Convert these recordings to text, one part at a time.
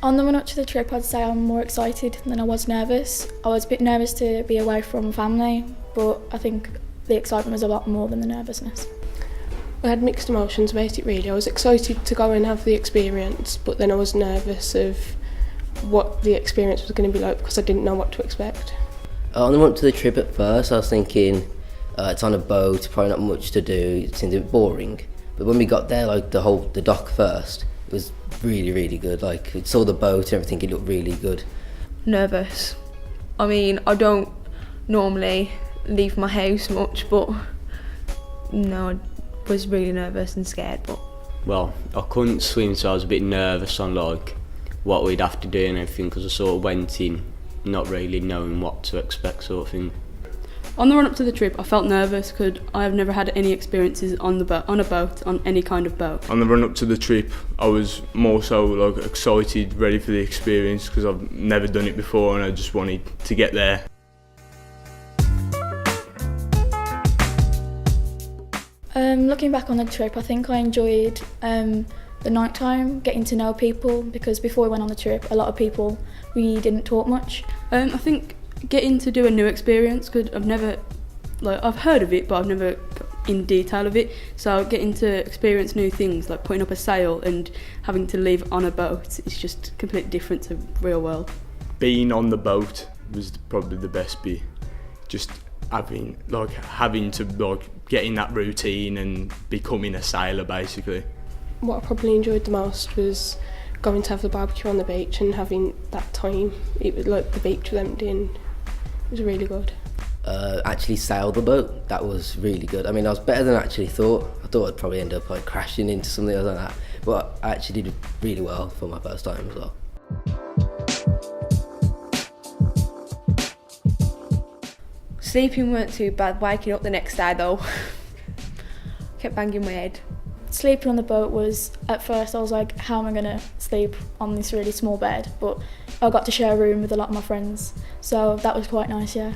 On the run up to the trip, I'd say I'm more excited than I was nervous. I was a bit nervous to be away from family, but I think the excitement was a lot more than the nervousness. I had mixed emotions about it really. I was excited to go and have the experience, but then I was nervous of what the experience was going to be like because I didn't know what to expect. On the run up to the trip at first, I was thinking it's on a boat, probably not much to do, it seemed a bit boring. But when we got there, like the dock first, it was really, really good. Like, we saw the boat and everything, it looked really good. Nervous. I mean, I don't normally leave my house much, but no, I was really nervous and scared. But well, I couldn't swim, so I was a bit nervous on like what we'd have to do and everything, because I sort of went in not really knowing what to expect, sort of thing. On the run up to the trip, I felt nervous because I have never had any experiences on a boat, on any kind of boat. On the run up to the trip, I was more so like excited, ready for the experience because I've never done it before and I just wanted to get there. Looking back on the trip, I think I enjoyed the night time, getting to know people, because before we went on the trip, a lot of people, we didn't talk much. I think getting to do a new experience, because I've heard of it, but I've never got in detail of it. So getting to experience new things, like putting up a sail and having to live on a boat, is just completely different to real world. Being on the boat was probably the best bit. Just having to get in that routine and becoming a sailor basically. What I probably enjoyed the most was going to have the barbecue on the beach and having that time. It was like the beach was empty and it was really good. Actually sailed the boat, that was really good. I mean, I was better than I actually thought. I thought I'd probably end up like crashing into something like that, but I actually did really well for my first time as well. sleeping weren't too bad. Waking up the next day though, kept banging my head. Sleeping on the boat was, at first I was like, how am I going to sleep on this really small bed? But I got to share a room with a lot of my friends, so that was quite nice, yeah.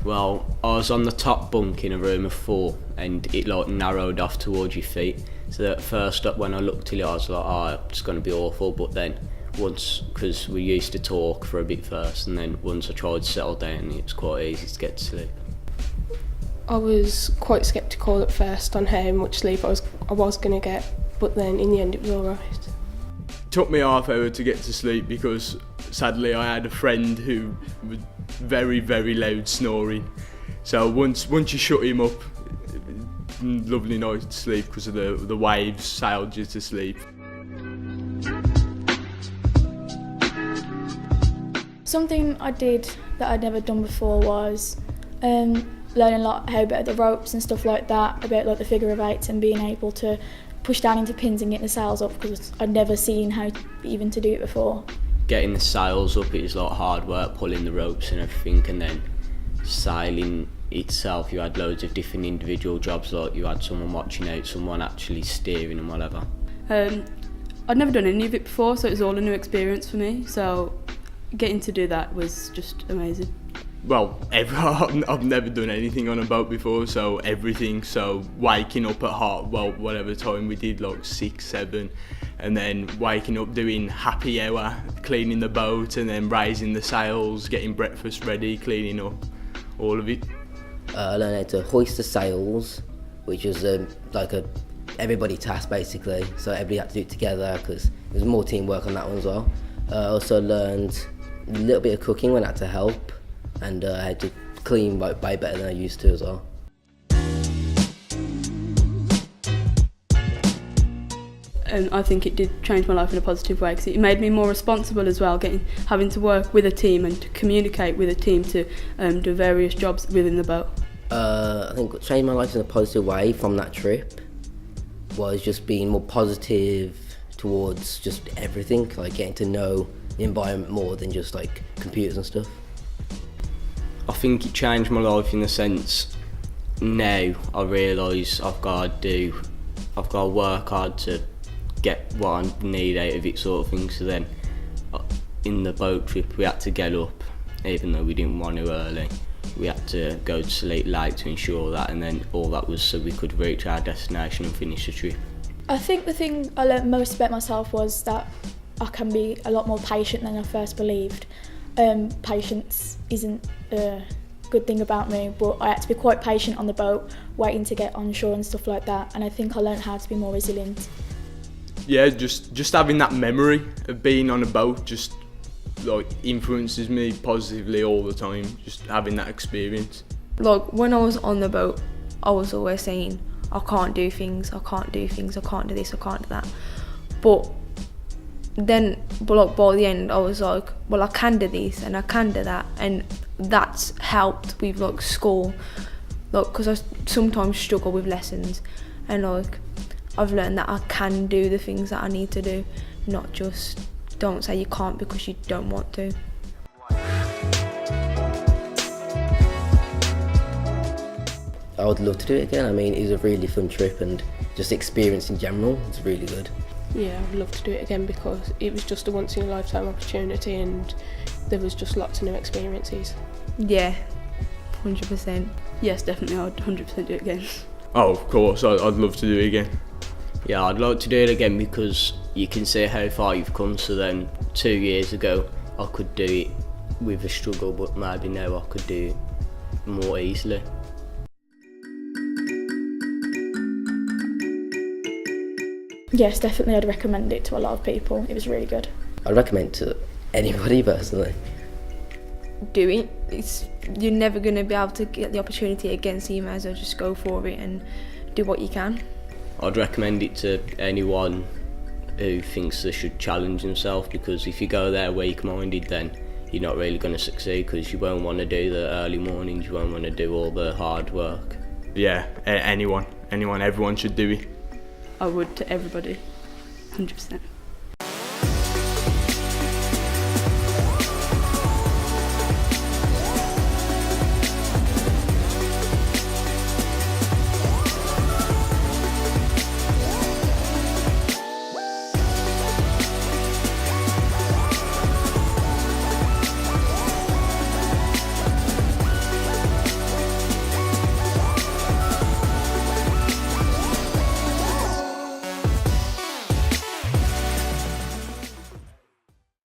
Well, I was on the top bunk in a room of 4 and it like narrowed off towards your feet. So at first when I looked at it I was like, oh, it's going to be awful, but then once, because we used to talk for a bit first, and then once I tried to settle down it was quite easy to get to sleep. I was quite sceptical at first on how much sleep I was going to get, but then in the end it was alright. It took me half hour to get to sleep because sadly I had a friend who was very, very loud snoring. So once you shut him up, lovely night to sleep because of the waves sailed you to sleep. Something I did that I'd never done before was learning a lot how about the ropes and stuff like that, about like the figure of eights and being able to push down into pins and get the sails up, because I'd never seen how even to do it before. Getting the sails up, it was like hard work, pulling the ropes and everything, and then sailing itself, you had loads of different individual jobs, like you had someone watching out, someone actually steering and whatever. I'd never done any of it before, so it was all a new experience for me, so getting to do that was just amazing. Well, I've never done anything on a boat before, so everything, so waking up at whatever time we did, like 6, 7, and then waking up doing happy hour, cleaning the boat, and then raising the sails, getting breakfast ready, cleaning up, all of it. I learned how to hoist the sails, which was everybody task basically, so everybody had to do it together because there was more teamwork on that one as well. I also learned a little bit of cooking when I had to help, and I had to clean way better than I used to as well. And I think it did change my life in a positive way because it made me more responsible as well, having to work with a team and to communicate with a team to do various jobs within the boat. I think what changed my life in a positive way from that trip was just being more positive towards just everything, like getting to know the environment more than just like computers and stuff. I think it changed my life in the sense now I realise I've got to work hard to get what I need out of it, sort of thing. So then in the boat trip we had to get up, even though we didn't want to early. We had to go to sleep late to ensure that, and then all that was so we could reach our destination and finish the trip. I think the thing I learnt most about myself was that I can be a lot more patient than I first believed. Patience isn't a good thing about me, but I had to be quite patient on the boat, waiting to get onshore and stuff like that, and I think I learned how to be more resilient. Yeah, just having that memory of being on a boat just like influences me positively all the time, just having that experience. Like when I was on the boat, I was always saying, I can't do things, I can't do things, I can't do this, I can't do that. But like by the end, I was like, well, I can do this and I can do that, and that's helped with like school, like because I sometimes struggle with lessons, and like I've learned that I can do the things that I need to do, not just don't say you can't because you don't want to. I would love to do it again. I mean, it was a really fun trip, and just experience in general, it's really good. Yeah, I'd love to do it again because it was just a once in a lifetime opportunity and there was just lots of new experiences. Yeah, 100%. Yes, definitely, I'd 100% do it again. Oh, of course, I'd love to do it again. Yeah, I'd like to do it again because you can see how far you've come. So then 2 years ago I could do it with a struggle, but maybe now I could do it more easily. Yes, definitely I'd recommend it to a lot of people. It was really good. I'd recommend it to anybody personally. Do it. You're never going to be able to get the opportunity again, so you might as well just go for it and do what you can. I'd recommend it to anyone who thinks they should challenge themselves, because if you go there weak-minded, then you're not really going to succeed, because you won't want to do the early mornings, you won't want to do all the hard work. Yeah, anyone, everyone should do it. I would to everybody, 100%.